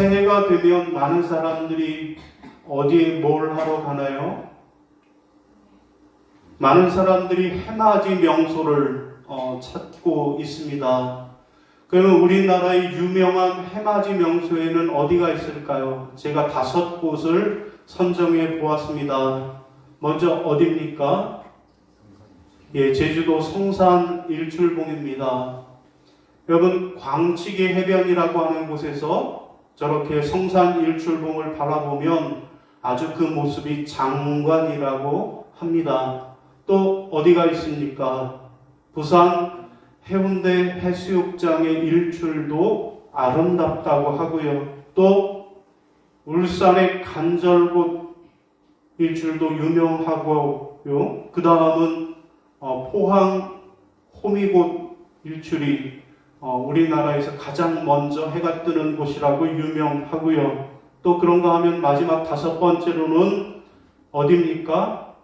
새해가 되면 많은 사람들이 어디에 뭘 하러 가나요? 많은 사람들이 해맞이 명소를 찾고 있습니다. 그러면 우리나라의 유명한 해맞이 명소에는 어디가 있을까요? 제가 5곳을 선정해 보았습니다. 먼저 어디입니까? 예, 제주도 성산 일출봉입니다. 여러분, 광치기 해변이라고 하는 곳에서 저렇게 성산 일출봉을 바라보면 아주 그 모습이 장관이라고 합니다. 또 어디가 있습니까? 부산 해운대 해수욕장의 일출도 아름답다고 하고요. 또 울산의 간절곶 일출도 유명하고요. 그 다음은 포항 호미곶 일출이 우리나라에서 가장 먼저 해가 뜨는 곳이라고 유명하고요. 또 그런가 하면 마지막 5번째로는 어디입니까?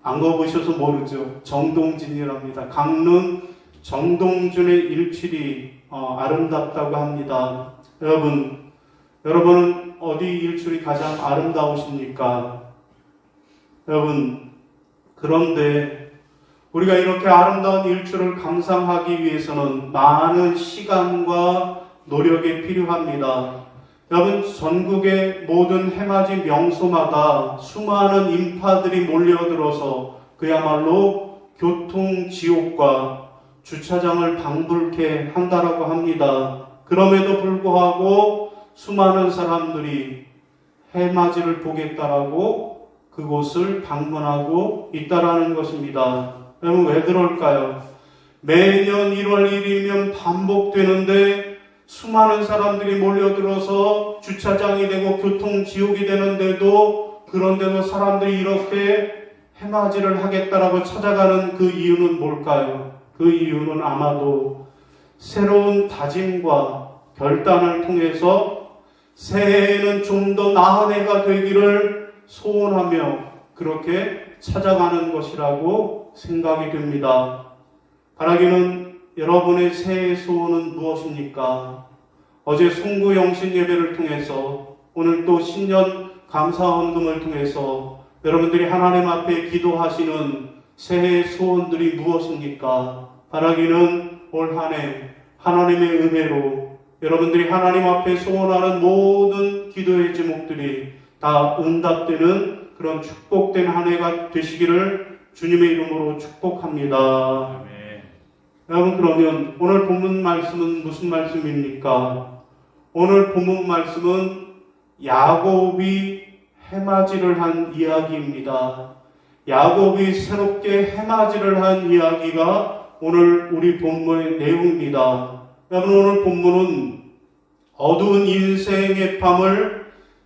안 가보셔서 모르죠. 정동진이랍니다. 강릉 정동준의 일출이 아름답다고 합니다. 여러분은 어디 일출이 가장 아름다우십니까? 여러분, 그런데 우리가 이렇게 아름다운 일출을 감상하기 위해서는 많은 시간과 노력이 필요합니다. 여러분, 전국의 모든 해맞이 명소마다 수많은 인파들이 몰려들어서 그야말로 교통지옥과 주차장을 방불케 한다라고 합니다. 그럼에도 불구하고 수많은 사람들이 해맞이를 보겠다라고 그곳을 방문하고 있다라는 것입니다. 여러분, 왜 그럴까요? 매년 1월 1일이면 반복되는데 수많은 사람들이 몰려들어서 주차장이 되고 교통지옥이 되는데도 그런데도 사람들이 이렇게 해맞이를 하겠다라고 찾아가는 그 이유는 뭘까요? 그 이유는 아마도 새로운 다짐과 결단을 통해서 새해에는 좀 더 나은 해가 되기를 소원하며 그렇게 찾아가는 것이라고 생각이 됩니다. 바라기는 여러분의 새해 소원은 무엇입니까? 어제 송구영신 예배를 통해서 오늘 또 신년 감사헌금을 통해서 여러분들이 하나님 앞에 기도하시는 새해 소원들이 무엇입니까? 바라기는 올 한 해 하나님의 은혜로 여러분들이 하나님 앞에 소원하는 모든 기도의 제목들이 다 응답되는 그런 축복된 한 해가 되시기를 주님의 이름으로 축복합니다. 여러분, 그러면 오늘 본문 말씀은 무슨 말씀입니까? 오늘 본문 말씀은 야곱이 해맞이를 한 이야기입니다. 야곱이 새롭게 해맞이를 한 이야기가 오늘 우리 본문의 내용입니다. 여러분, 오늘 본문은 어두운 인생의 밤을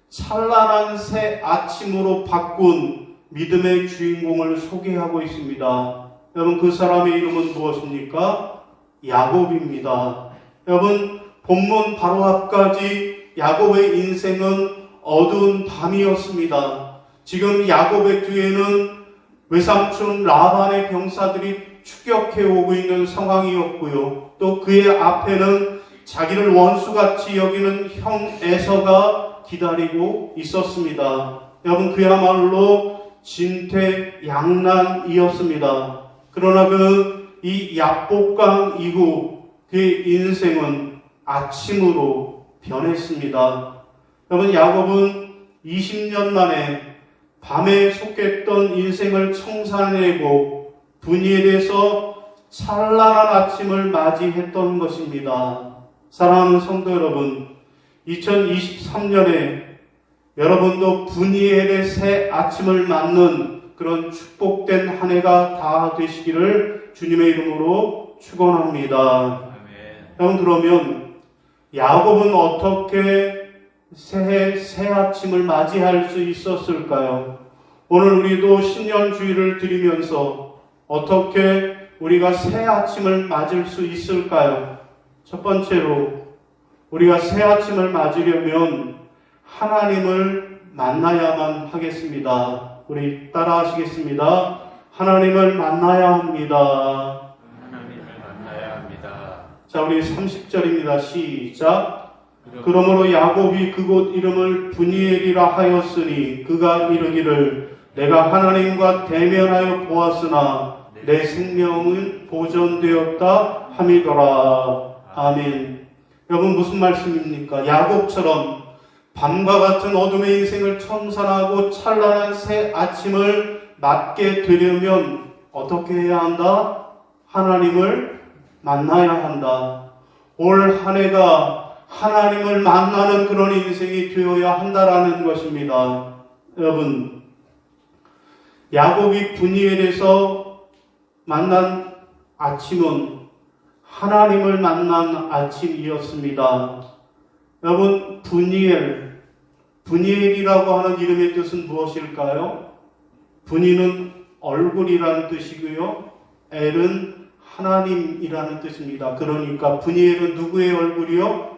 찬란한 새 아침으로 바꾼 믿음의 주인공을 소개하고 있습니다. 여러분, 그 사람의 이름은 무엇입니까? 야곱입니다. 여러분, 본문 바로 앞까지 야곱의 인생은 어두운 밤이었습니다. 지금 야곱의 뒤에는 외삼촌 라반의 병사들이 추격해 오고 있는 상황이었고요. 또 그의 앞에는 자기를 원수같이 여기는 형 에서가 기다리고 있었습니다. 여러분, 그야말로 진퇴양난이었습니다. 그러나 이 야복강 이후 그의 인생은 아침으로 변했습니다. 여러분, 야곱은 20년 만에 밤에 속했던 인생을 청산해내고 분이엘에서 찬란한 아침을 맞이했던 것입니다. 사랑하는 성도 여러분, 2023년에 여러분도 분이엘의 새 아침을 맞는 그런 축복된 한 해가 다 되시기를 주님의 이름으로 축원합니다. 여러분, 그러면 야곱은 어떻게 새 아침을 맞이할 수 있었을까요? 오늘 우리도 신년주의를 드리면서 어떻게 우리가 새 아침을 맞을 수 있을까요? 첫 번째로 우리가 새 아침을 맞으려면 하나님을 만나야만 하겠습니다. 우리 따라 하시겠습니다. 하나님을 만나야 합니다. 하나님을 만나야 합니다. 자, 우리 30절입니다. 시작. 그러므로 야곱이 그곳 이름을 브니엘이라 하였으니 그가 이르기를 내가 하나님과 대면하여 보았으나 내 생명은 보존되었다 함이더라. 아멘. 여러분, 무슨 말씀입니까? 야곱처럼 밤과 같은 어둠의 인생을 청산하고 찬란한 새 아침을 맞게 되려면 어떻게 해야 한다? 하나님을 만나야 한다. 올 한 해가 하나님을 만나는 그런 인생이 되어야 한다라는 것입니다. 여러분, 야곱이 브니엘에서 만난 아침은 하나님을 만난 아침이었습니다. 여러분, 브니엘이라고 하는 이름의 뜻은 무엇일까요? 브니는 얼굴이라는 뜻이고요. 엘은 하나님이라는 뜻입니다. 그러니까 브니엘은 누구의 얼굴이요?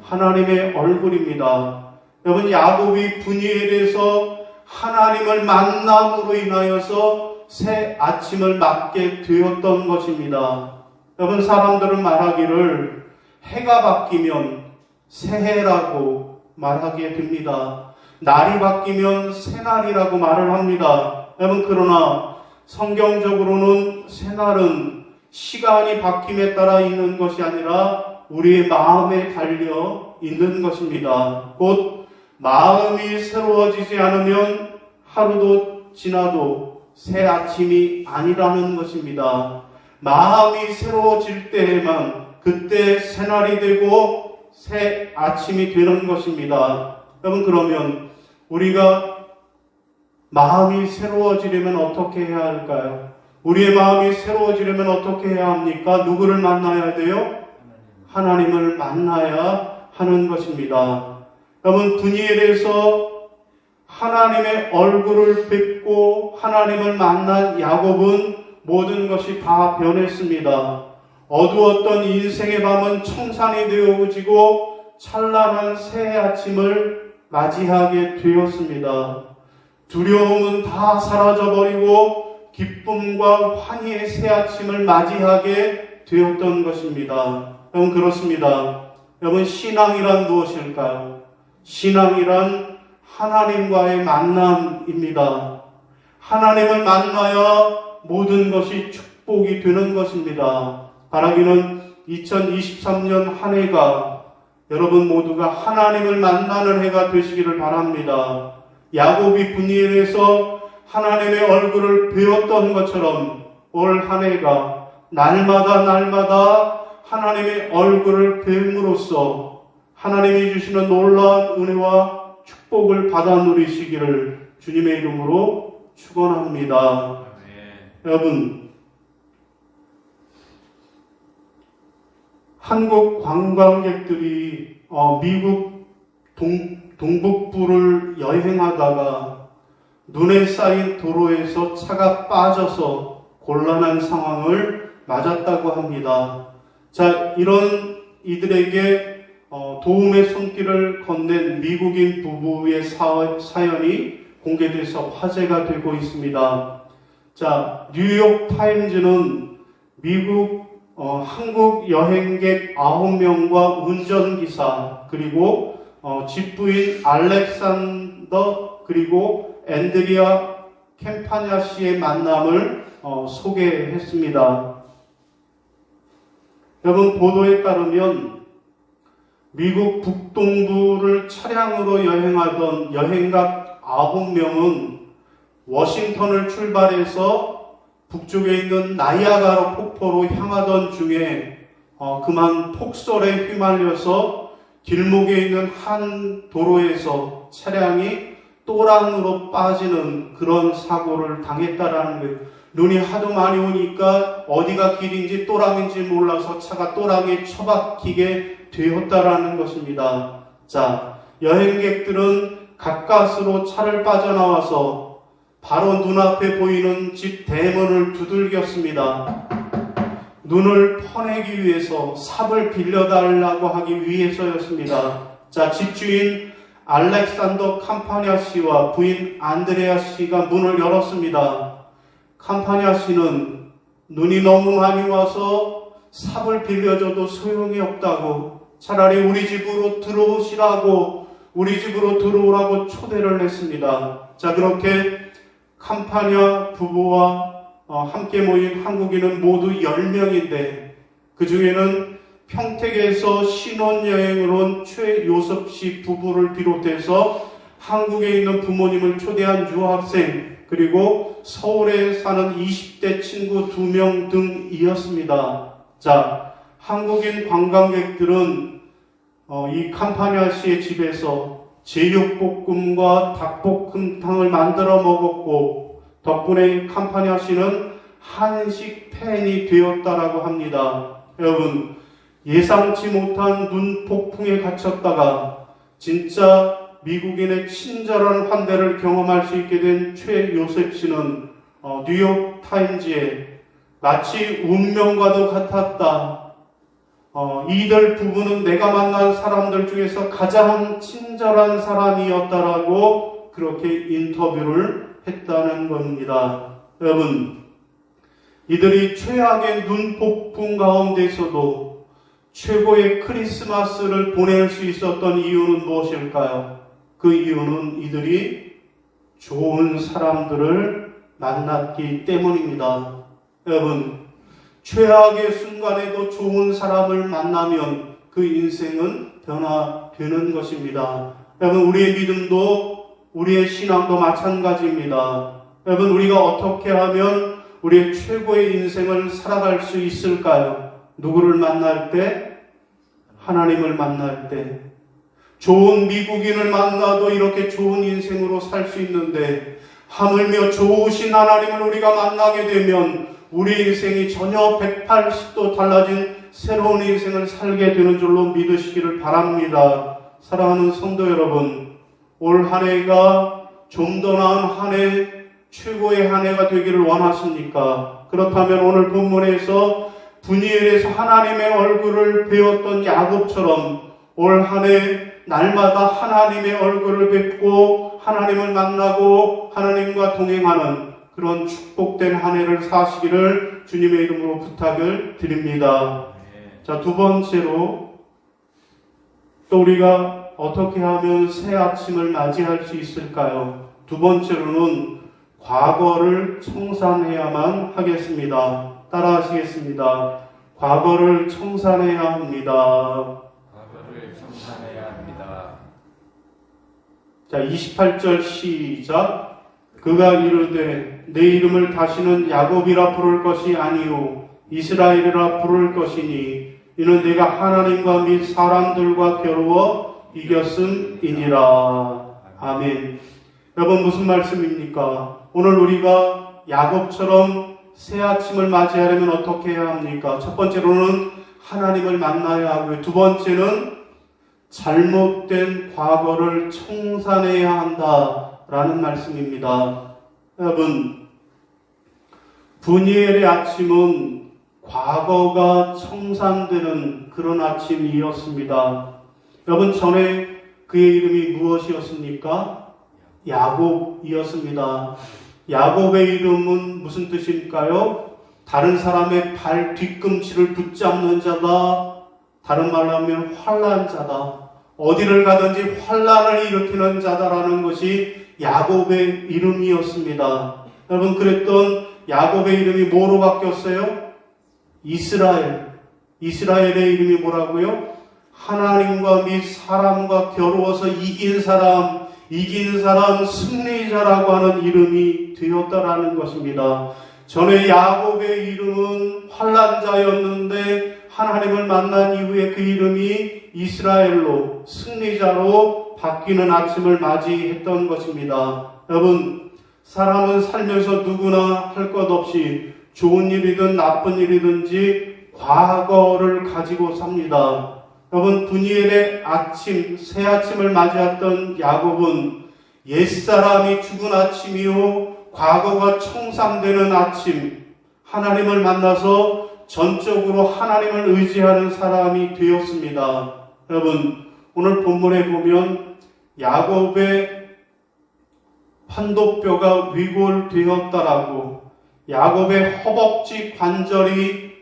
하나님의 얼굴입니다. 여러분, 야곱이 브니엘에서 하나님을 만남으로 인하여서 새 아침을 맞게 되었던 것입니다. 여러분, 사람들은 말하기를 해가 바뀌면 새해라고 말하게 됩니다. 날이 바뀌면 새날이라고 말을 합니다. 여러분, 그러나 성경적으로는 새날은 시간이 바뀜에 따라 있는 것이 아니라 우리의 마음에 달려 있는 것입니다. 곧 마음이 새로워지지 않으면 하루도 지나도 새 아침이 아니라는 것입니다. 마음이 새로워질 때에만 그때 새날이 되고 새 아침이 되는 것입니다. 여러분, 그러면 우리가 마음이 새로워지려면 어떻게 해야 할까요? 우리의 마음이 새로워지려면 어떻게 해야 합니까? 누구를 만나야 돼요? 하나님을 만나야 하는 것입니다. 여러분, 브니엘에서 하나님의 얼굴을 뵙고 하나님을 만난 야곱은 모든 것이 다 변했습니다. 어두웠던 인생의 밤은 청산이 되어지고 찬란한 새 아침을 맞이하게 되었습니다. 두려움은 다 사라져버리고 기쁨과 환희의 새 아침을 맞이하게 되었던 것입니다. 여러분, 그렇습니다. 여러분, 신앙이란 무엇일까요? 신앙이란 하나님과의 만남입니다. 하나님을 만나야 모든 것이 축복이 되는 것입니다. 바라기는 2023년 한 해가 여러분 모두가 하나님을 만나는 해가 되시기를 바랍니다. 야곱이 브니엘에서 하나님의 얼굴을 배웠던 것처럼 올 한 해가 날마다 하나님의 얼굴을 배움으로써 하나님이 주시는 놀라운 은혜와 축복을 받아 누리시기를 주님의 이름으로 축원합니다. 여러분, 한국 관광객들이 미국 동북부를 여행하다가 눈에 쌓인 도로에서 차가 빠져서 곤란한 상황을 맞았다고 합니다. 자, 이런 이들에게 도움의 손길을 건넨 미국인 부부의 사연이 공개돼서 화제가 되고 있습니다. 자, 뉴욕 타임즈는 미국 한국 여행객 9명과 운전기사 그리고 집부인 알렉산더 그리고 앤드리아 캠파냐 씨의 만남을 소개했습니다. 여러분, 보도에 따르면 미국 북동부를 차량으로 여행하던 여행객 9명은 워싱턴을 출발해서 북쪽에 있는 나이아가라 폭포로 향하던 중에 그만 폭설에 휘말려서 길목에 있는 한 도로에서 차량이 또랑으로 빠지는 그런 사고를 당했다라는 거예요. 눈이 하도 많이 오니까 어디가 길인지 또랑인지 몰라서 차가 또랑에 처박히게 되었다라는 것입니다. 자, 여행객들은 가까스로 차를 빠져나와서 바로 눈앞에 보이는 집 대문을 두들겼습니다. 눈을 퍼내기 위해서 삽을 빌려달라고 하기 위해서였습니다. 자, 집주인 알렉산더 캄파냐 씨와 부인 안드레아 씨가 문을 열었습니다. 캄파냐 씨는 눈이 너무 많이 와서 삽을 빌려줘도 소용이 없다고 차라리 우리 집으로 들어오시라고, 우리 집으로 들어오라고 초대를 했습니다. 자, 그렇게 캄파냐 부부와 함께 모인 한국인은 모두 10명인데 그 중에는 평택에서 신혼여행을 온 최요섭 씨 부부를 비롯해서 한국에 있는 부모님을 초대한 유학생, 그리고 서울에 사는 20대 친구 2명 등이었습니다. 자, 한국인 관광객들은 이 캄파냐 씨의 집에서 제육볶음과 닭볶음탕을 만들어 먹었고, 덕분에 캄파냐 씨는 한식 팬이 되었다라고 합니다. 여러분, 예상치 못한 눈폭풍에 갇혔다가 진짜 미국인의 친절한 환대를 경험할 수 있게 된 최요셉 씨는 뉴욕 타임즈에 마치 운명과도 같았다. 이들 부부는 내가 만난 사람들 중에서 가장 친절한 사람이었다라고 그렇게 인터뷰를 했다는 겁니다. 여러분, 이들이 최악의 눈폭풍 가운데서도 최고의 크리스마스를 보낼 수 있었던 이유는 무엇일까요? 그 이유는 이들이 좋은 사람들을 만났기 때문입니다. 여러분, 최악의 순간에도 좋은 사람을 만나면 그 인생은 변화되는 것입니다. 여러분, 우리의 믿음도, 우리의 신앙도 마찬가지입니다. 여러분, 우리가 어떻게 하면 우리의 최고의 인생을 살아갈 수 있을까요? 누구를 만날 때? 하나님을 만날 때. 좋은 미국인을 만나도 이렇게 좋은 인생으로 살 수 있는데, 하물며 좋으신 하나님을 우리가 만나게 되면 우리 인생이 전혀 180도 달라진 새로운 인생을 살게 되는 줄로 믿으시기를 바랍니다. 사랑하는 성도 여러분, 올 한 해가 좀 더 나은 한 해, 최고의 한 해가 되기를 원하십니까? 그렇다면 오늘 본문에서 분이엘에서 하나님의 얼굴을 배웠던 야곱처럼 올 한 해 날마다 하나님의 얼굴을 뵙고 하나님을 만나고 하나님과 동행하는 그런 축복된 한 해를 사시기를 주님의 이름으로 부탁을 드립니다. 자, 두 번째로 또 우리가 어떻게 하면 새 아침을 맞이할 수 있을까요? 두 번째로는 과거를 청산해야만 하겠습니다. 따라하시겠습니다. 과거를 청산해야 합니다. 과거를 청산해야 합니다. 자, 28절 시작. 그가 이르되 내 이름을 다시는 야곱이라 부를 것이 아니요 이스라엘이라 부를 것이니 이는 내가 하나님과 및 사람들과 겨루어 이겼음이니라. 아멘. 여러분, 무슨 말씀입니까? 오늘 우리가 야곱처럼 새 아침을 맞이하려면 어떻게 해야 합니까? 첫 번째로는 하나님을 만나야 하고요. 두 번째는 잘못된 과거를 청산해야 한다라는 말씀입니다. 여러분, 분이엘의 아침은 과거가 청산되는 그런 아침이었습니다. 여러분, 전에 그의 이름이 무엇이었습니까? 야곱이었습니다. 야곱의 이름은 무슨 뜻일까요? 다른 사람의 발 뒤꿈치를 붙잡는 자다. 다른 말로 하면 환난자다. 어디를 가든지 환난을 일으키는 자다라는 것이 야곱의 이름이었습니다. 여러분, 그랬던 야곱의 이름이 뭐로 바뀌었어요? 이스라엘. 이스라엘의 이름이 뭐라고요? 하나님과 및 사람과 겨루어서 이긴 사람, 승리자라고 하는 이름이 되었다라는 것입니다. 전에 야곱의 이름은 환난자였는데 하나님을 만난 이후에 그 이름이 이스라엘로, 승리자로 바뀌는 아침을 맞이했던 것입니다. 여러분, 사람은 살면서 누구나 할 것 없이 좋은 일이든 나쁜 일이든지 과거를 가지고 삽니다. 여러분, 분이엘의 아침, 새 아침을 맞이했던 야곱은 옛사람이 죽은 아침이요 과거가 청산되는 아침, 하나님을 만나서 전적으로 하나님을 의지하는 사람이 되었습니다. 여러분, 오늘 본문에 보면 야곱의 판도뼈가 위골되었다라고, 야곱의 허벅지 관절이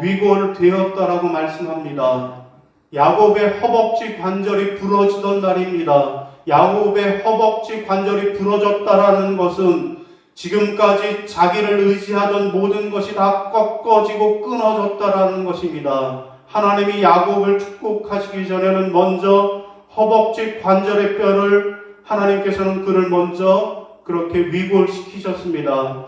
위골되었다라고 말씀합니다. 야곱의 허벅지 관절이 부러지던 날입니다. 야곱의 허벅지 관절이 부러졌다라는 것은 지금까지 자기를 의지하던 모든 것이 다 꺾어지고 끊어졌다라는 것입니다. 하나님이 야곱을 축복하시기 전에는 먼저 허벅지 관절의 뼈를 하나님께서는 그를 먼저 그렇게 위골시키셨습니다.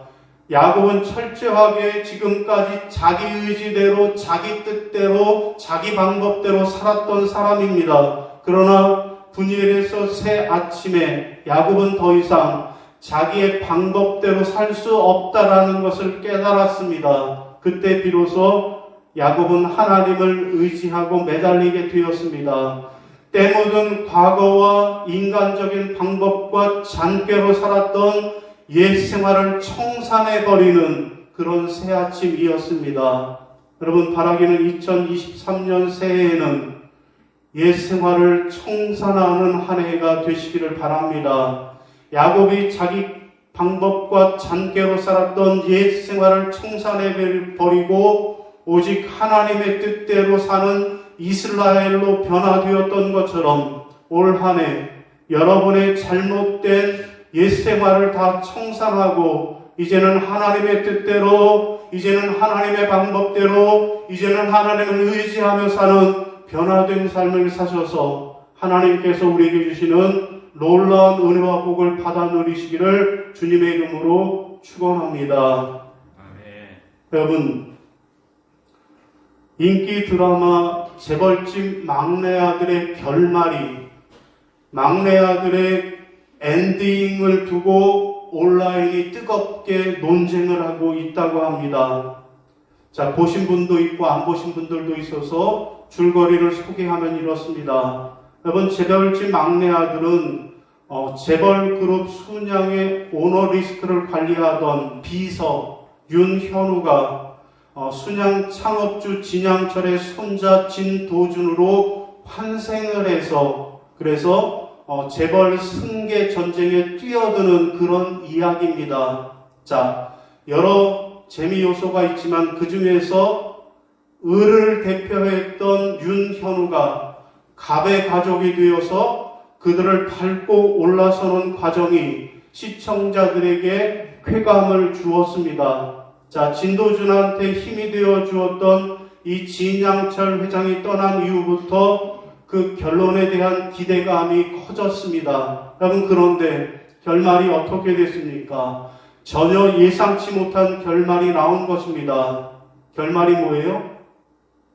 야곱은 철저하게 지금까지 자기 의지대로, 자기 뜻대로, 자기 방법대로 살았던 사람입니다. 그러나 분이엘에서 새 아침에 야곱은 더 이상 자기의 방법대로 살 수 없다라는 것을 깨달았습니다. 그때 비로소 야곱은 하나님을 의지하고 매달리게 되었습니다. 때 묻은 과거와 인간적인 방법과 잔꾀로 살았던 옛 생활을 청산해버리는 그런 새 아침이었습니다. 여러분, 바라기는 2023년 새해에는 옛 생활을 청산하는 한 해가 되시기를 바랍니다. 야곱이 자기 방법과 잔꾀로 살았던 옛 생활을 청산해버리고 오직 하나님의 뜻대로 사는 이스라엘로 변화되었던 것처럼 올 한 해 여러분의 잘못된 옛 생활을 다 청산하고 이제는 하나님의 뜻대로, 이제는 하나님의 방법대로, 이제는 하나님을 의지하며 사는 변화된 삶을 사셔서 하나님께서 우리에게 주시는 놀라운 은혜와 복을 받아 누리시기를 주님의 이름으로 축원합니다. 아멘. 여러분, 인기 드라마 재벌집 막내 아들의 결말이 막내 아들의 엔딩을 두고 온라인이 뜨겁게 논쟁을 하고 있다고 합니다. 자, 보신 분도 있고 안 보신 분들도 있어서 줄거리를 소개하면 이렇습니다. 여러분, 재벌집 막내 아들은 재벌 그룹 순양의 오너 리스크를 관리하던 비서 윤현우가 순양 창업주 진양철의 손자 진도준으로 환생을 해서 그래서 재벌 승계 전쟁에 뛰어드는 그런 이야기입니다. 자, 여러 재미 요소가 있지만 그 중에서 을을 대표했던 윤현우가 갑의 가족이 되어서 그들을 밟고 올라서는 과정이 시청자들에게 쾌감을 주었습니다. 자, 진도준한테 힘이 되어 주었던 이 진양철 회장이 떠난 이후부터 그 결론에 대한 기대감이 커졌습니다. 여러분, 그런데 결말이 어떻게 됐습니까? 전혀 예상치 못한 결말이 나온 것입니다. 결말이 뭐예요?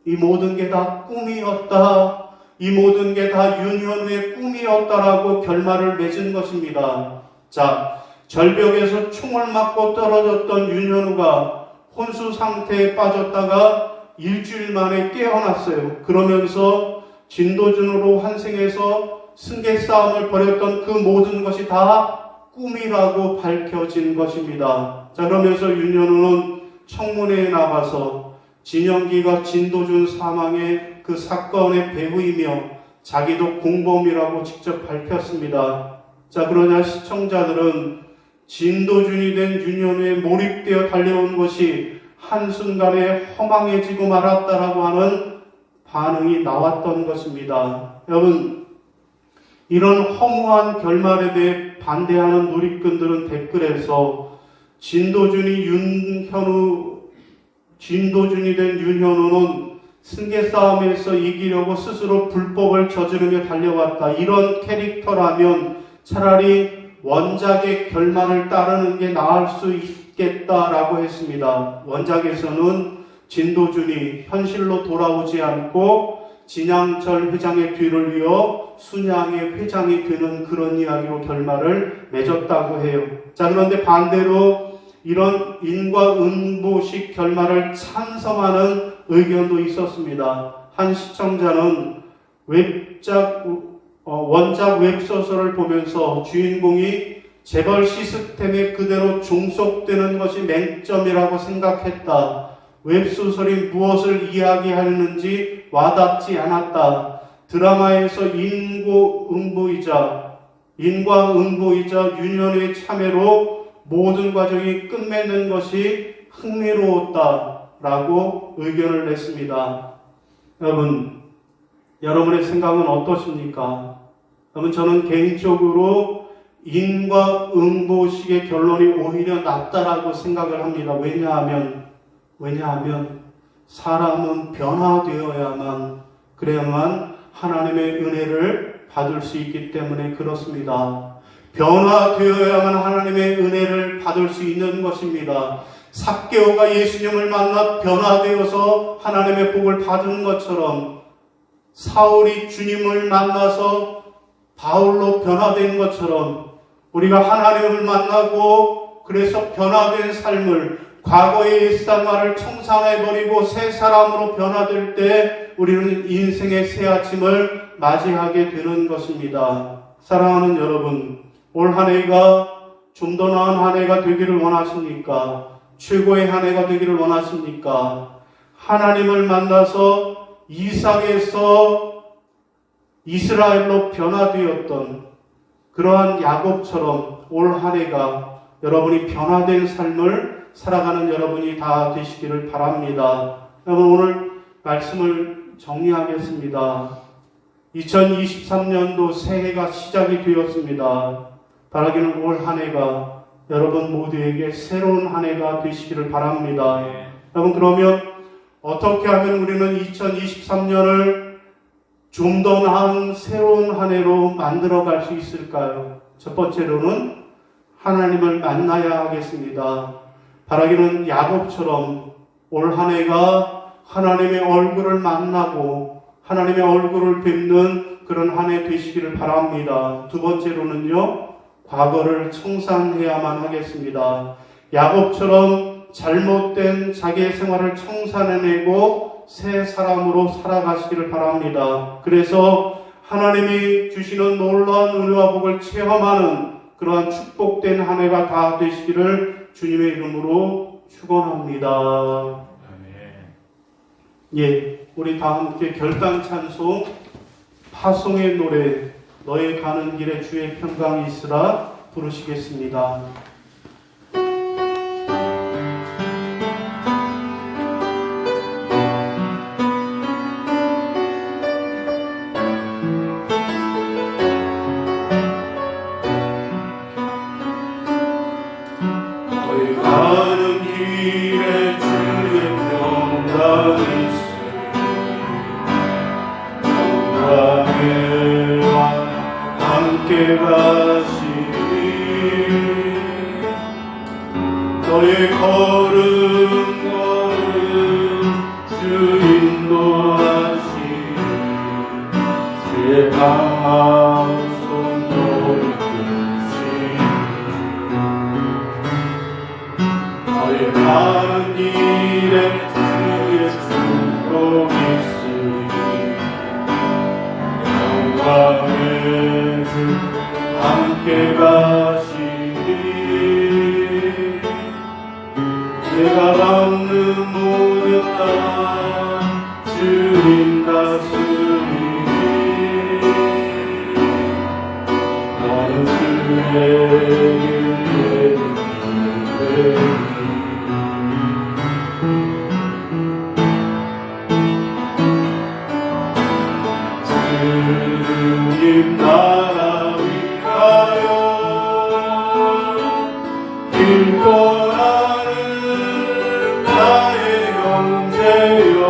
이 모든 게 다 꿈이었다. 이 모든 게 다 윤현우의 꿈이었다라고 결말을 맺은 것입니다. 자, 절벽에서 총을 맞고 떨어졌던 윤현우가 혼수 상태에 빠졌다가 일주일 만에 깨어났어요. 그러면서 진도준으로 환생해서 승계 싸움을 벌였던 그 모든 것이 다 꿈이라고 밝혀진 것입니다. 자, 그러면서 윤현우는 청문회에 나가서 진영기가 진도준 사망의 그 사건의 배후이며 자기도 공범이라고 직접 밝혔습니다. 자, 그러자 시청자들은 진도준이 된 윤현우에 몰입되어 달려온 것이 한순간에 허망해지고 말았다라고 하는 반응이 나왔던 것입니다. 여러분, 이런 허무한 결말에 대해 반대하는 누리꾼들은 댓글에서 진도준이 된 윤현우는 승계 싸움에서 이기려고 스스로 불법을 저지르며 달려왔다. 이런 캐릭터라면 차라리 원작의 결말을 따르는 게 나을 수 있겠다라고 했습니다. 원작에서는 진도준이 현실로 돌아오지 않고 진양철 회장의 뒤를 이어 순양의 회장이 되는 그런 이야기로 결말을 맺었다고 해요. 자, 그런데 반대로 이런 인과응보식 결말을 찬성하는 의견도 있었습니다. 한 시청자는 원작 웹소설을 보면서 주인공이 재벌 시스템에 그대로 종속되는 것이 맹점이라고 생각했다. 웹소설이 무엇을 이야기하려는지 와닿지 않았다. 드라마에서 인과응보이자 윤현우의 참여로 모든 과정이 끝맺는 것이 흥미로웠다라고 의견을 냈습니다. 여러분, 여러분의 생각은 어떠십니까? 여러분, 저는 개인적으로 인과응보식의 결론이 오히려 낫다라고 생각을 합니다. 왜냐하면 사람은 그래야만 하나님의 은혜를 받을 수 있기 때문에 그렇습니다. 변화되어야만 하나님의 은혜를 받을 수 있는 것입니다. 삭개오가 예수님을 만나 변화되어서 하나님의 복을 받은 것처럼, 사울이 주님을 만나서 바울로 변화된 것처럼, 우리가 하나님을 만나고 그래서 변화된 삶을, 과거의 옛생활을 청산해버리고 새 사람으로 변화될 때 우리는 인생의 새 아침을 맞이하게 되는 것입니다. 사랑하는 여러분, 올 한 해가 좀 더 나은 한 해가 되기를 원하십니까? 최고의 한 해가 되기를 원하십니까? 하나님을 만나서 이삭에서 이스라엘로 변화되었던 그러한 야곱처럼 올 한 해가 여러분이 변화된 삶을 살아가는 여러분이 다 되시기를 바랍니다. 여러분, 오늘 말씀을 정리하겠습니다. 2023년도 새해가 시작이 되었습니다. 바라기는 올 한 해가 여러분 모두에게 새로운 한 해가 되시기를 바랍니다. 여러분, 그러면 어떻게 하면 우리는 2023년을 좀 더 나은 새로운 한 해로 만들어갈 수 있을까요? 첫 번째로는 하나님을 만나야 하겠습니다. 바라기는 야곱처럼 올 한 해가 하나님의 얼굴을 만나고 하나님의 얼굴을 뵙는 그런 한 해 되시기를 바랍니다. 두 번째로는요, 과거를 청산해야만 하겠습니다. 야곱처럼 잘못된 자기의 생활을 청산해내고 새 사람으로 살아가시기를 바랍니다. 그래서 하나님이 주시는 놀라운 은혜와 복을 체험하는 그러한 축복된 한 해가 다 되시기를 주님의 이름으로 축원합니다. 예, 우리 다 함께 결단 찬송 파송의 노래 너의 가는 길에 주의 평강이 있으라 부르시겠습니다. 너의 가는 길에 주의 평강이 함께 가시니 너의 걸음 주 인도하시니 주의 강한 손 너를 드시니 너의 가는 길에 주의 축복이 있으니 영광의 함께 가시니 내가 밟는 모든 땅 주님 다스리니 너는 주의 주님 나라 위하여 길 떠나는 나의 형제여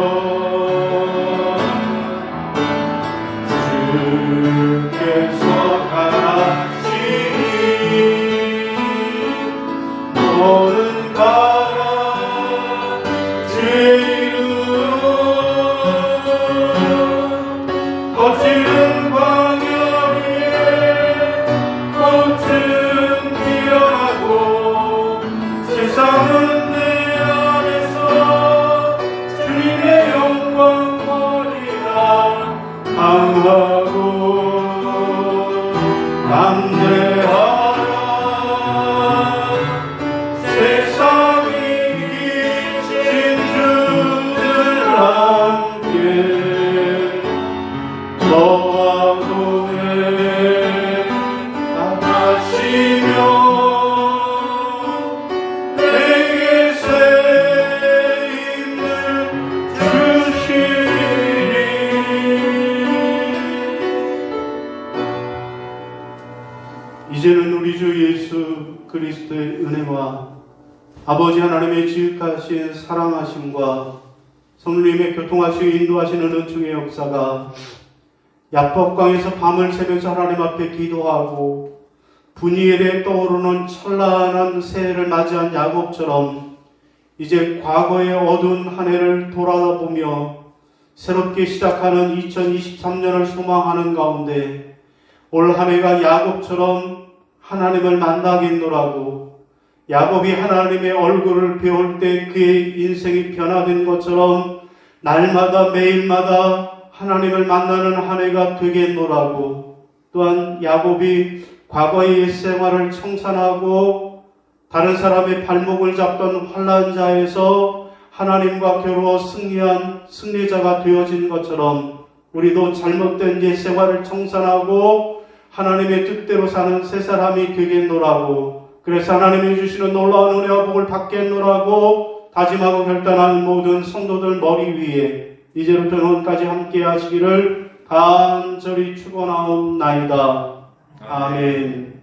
주께서 가시니 너는 가라 주의 이름으로 거칠은 광야 위에 꽃은 피어나고 세상은 내 안에서 주님의 영광 보리라 강하고 담대하라 세상이 이긴 주들 함께 너와 동행 나가시며 내게 새 힘을 주시니 이제는 우리 주 예수 그리스도의 은혜와 아버지 하나님의 지극하신 사랑하심과 성령님의 교통하시고 인도하시는 은총의 역사가 야법강에서 밤을 새면서 하나님 앞에 기도하고 분이엘에 떠오르는 찬란한 새해를 맞이한 야곱처럼 이제 과거의 어두운 한 해를 돌아보며 새롭게 시작하는 2023년을 소망하는 가운데 올 한 해가 야곱처럼 하나님을 만나겠노라고 야곱이 하나님의 얼굴을 배울 때 그의 인생이 변화된 것처럼 날마다 매일마다 하나님을 만나는 한 해가 되겠노라고 또한 야곱이 과거의 옛 생활을 청산하고 다른 사람의 발목을 잡던 환난자에서 하나님과 겨루어 승리한 승리자가 되어진 것처럼 우리도 잘못된 옛 생활을 청산하고 하나님의 뜻대로 사는 새 사람이 되겠노라고 그래서 하나님이 주시는 놀라운 은혜와 복을 받겠노라고 다짐하고 결단하는 모든 성도들 머리 위에 이제부터 영원까지 함께 하시기를 간절히 축원하옵나이다. 아멘.